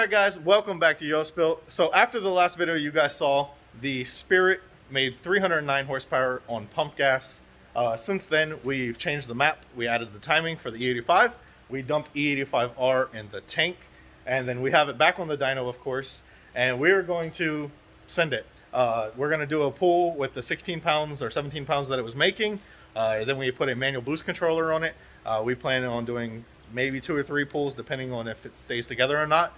Alright guys, welcome back to YoSpill. So after the last video you guys saw, the Spirit made 309 horsepower on pump gas. Since then we've changed the map. We added the timing for the E85. We dumped e85r in the tank, and then we have it back on the dyno, of course, and we're going to send it. We're going to do a pull with the 16 pounds or 17 pounds that it was making. Then we put a manual boost controller on it. We plan on doing maybe 2 or 3 pulls depending on if it stays together or not.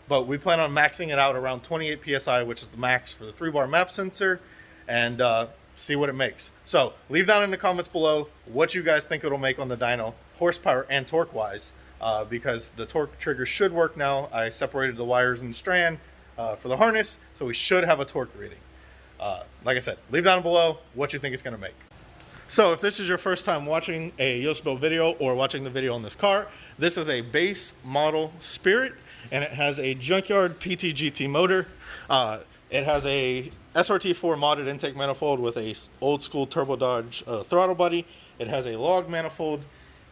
But we plan on maxing it out around 28 psi, which is the max for the 3-bar map sensor, and see what it makes. So leave down in the comments below what you guys think it'll make on the dyno, horsepower and torque wise, because the torque trigger should work now. I separated the wires and strand for the harness, so we should have a torque reading. Like I said, leave down below what you think it's going to make. So if this is your first time watching a YoSpill video or watching the video on this car, this is a base model Spirit, and it has a junkyard PTGT motor. It has a SRT4 modded intake manifold with a old school Turbo Dodge throttle body. It has a log manifold,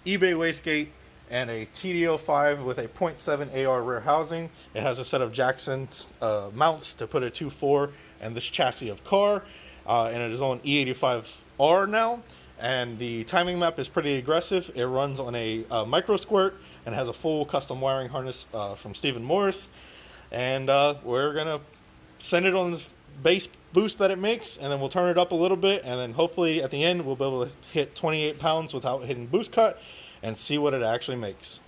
eBay wastegate, and a TD05 with a 0.7 AR rear housing. It has a set of Jackson mounts to put a 2.4 and this chassis of car, and it is on e85r now. And the timing map is pretty aggressive. It runs on a micro squirt and has a full custom wiring harness from Stephen Morris. And we're gonna send it on the base boost that it makes, and then we'll turn it up a little bit, and then hopefully at the end we'll be able to hit 28 pounds without hitting boost cut and see what it actually makes.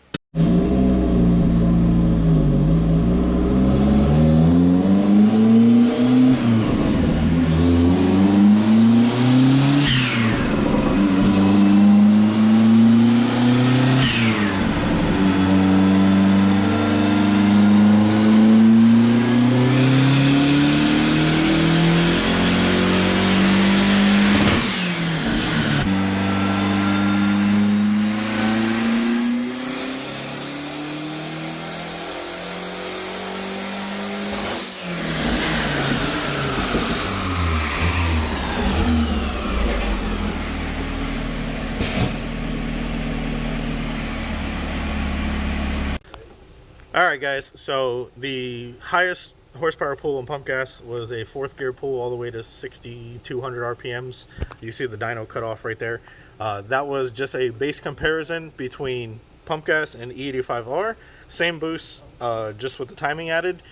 Alright guys, so the highest horsepower pull on pump gas was a 4th gear pull all the way to 6,200 RPMs. You see the dyno cut off right there. That was just a base comparison between pump gas and E85R. Same boost, just with the timing added.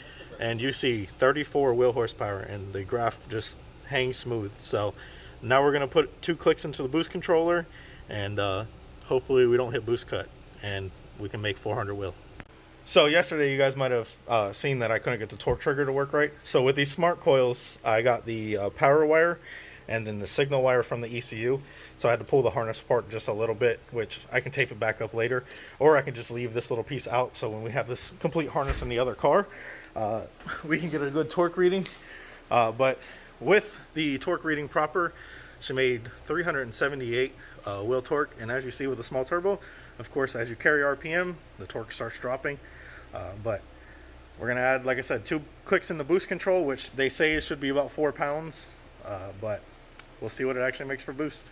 And you see 34 wheel horsepower, and the graph just hangs smooth. So now we're going to put 2 clicks into the boost controller, and hopefully we don't hit boost cut, and we can make 400 wheel. So yesterday you guys might have seen that I couldn't get the torque trigger to work right. So with these smart coils, I got the power wire and then the signal wire from the ECU. So I had to pull the harness apart just a little bit, which I can tape it back up later, or I can just leave this little piece out. So when we have this complete harness in the other car, we can get a good torque reading. But with the torque reading proper, she made 378 wheel torque. And as you see with the small turbo, of course, as you carry RPM, the torque starts dropping. But we're going to add, like I said, 2 clicks in the boost control, which they say it should be about 4 pounds. But we'll see what it actually makes for boost.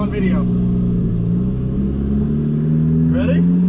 on video. Ready?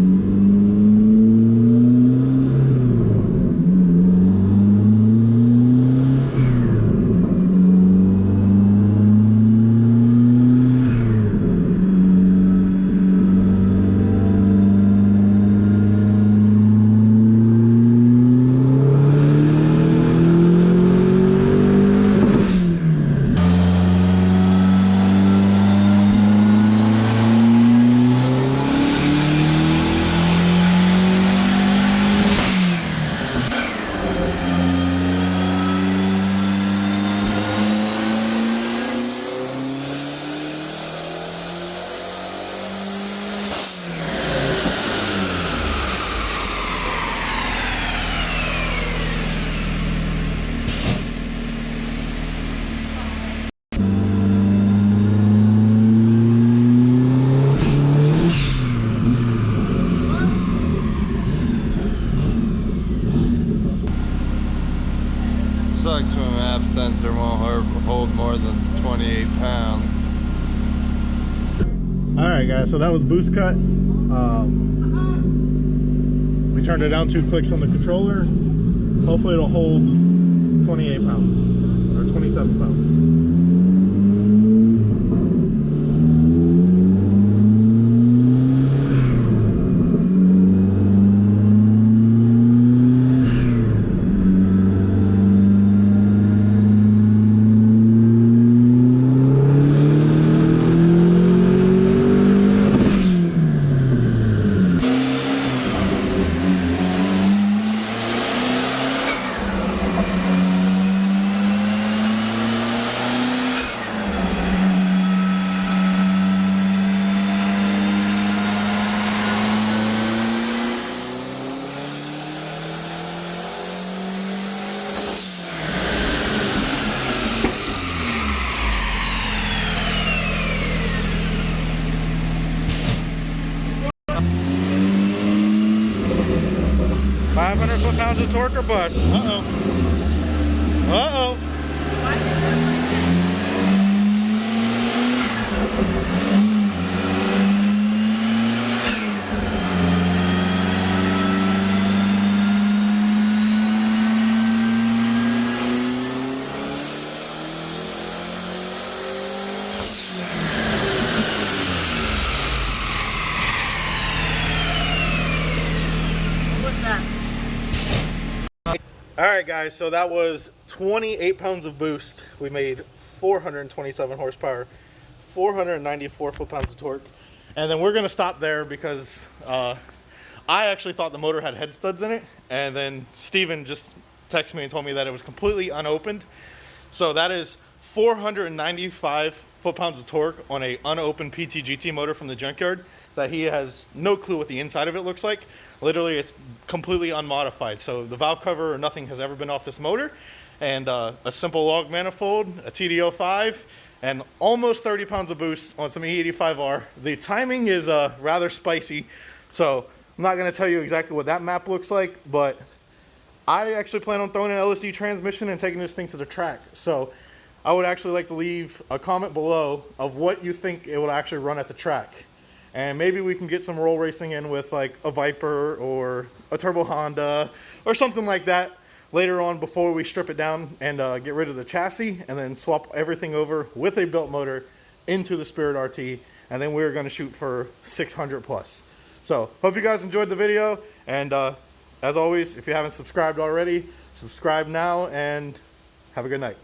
Sucks when map sensor won't hold more than 28 pounds. Alright guys, so that was boost cut. We turned it down 2 clicks on the controller. Hopefully it'll hold 28 pounds or 27 pounds. Pounds of torque or bust. Uh-oh. Uh-oh. Alright guys, so that was 28 pounds of boost. We made 427 horsepower, 494 foot-pounds of torque. And then we're going to stop there because I actually thought the motor had head studs in it. And then Steven just texted me and told me that it was completely unopened. So that is 495 foot-pounds of torque on a unopened PTGT motor from the junkyard that he has no clue what the inside of it looks like. Literally, it's completely unmodified. So the valve cover or nothing has ever been off this motor. And a simple log manifold, a TD05, and almost 30 pounds of boost on some e85r. The timing is rather spicy. So I'm not going to tell you exactly what that map looks like, but I actually plan on throwing an LSD transmission and taking this thing to the track. So I would actually like to leave a comment below of what you think it will actually run at the track. And maybe we can get some roll racing in with like a Viper or a Turbo Honda or something like that later on before we strip it down and get rid of the chassis and then swap everything over with a built motor into the Spirit RT. And then we're going to shoot for 600 plus. So hope you guys enjoyed the video. And as always, if you haven't subscribed already, subscribe now and have a good night.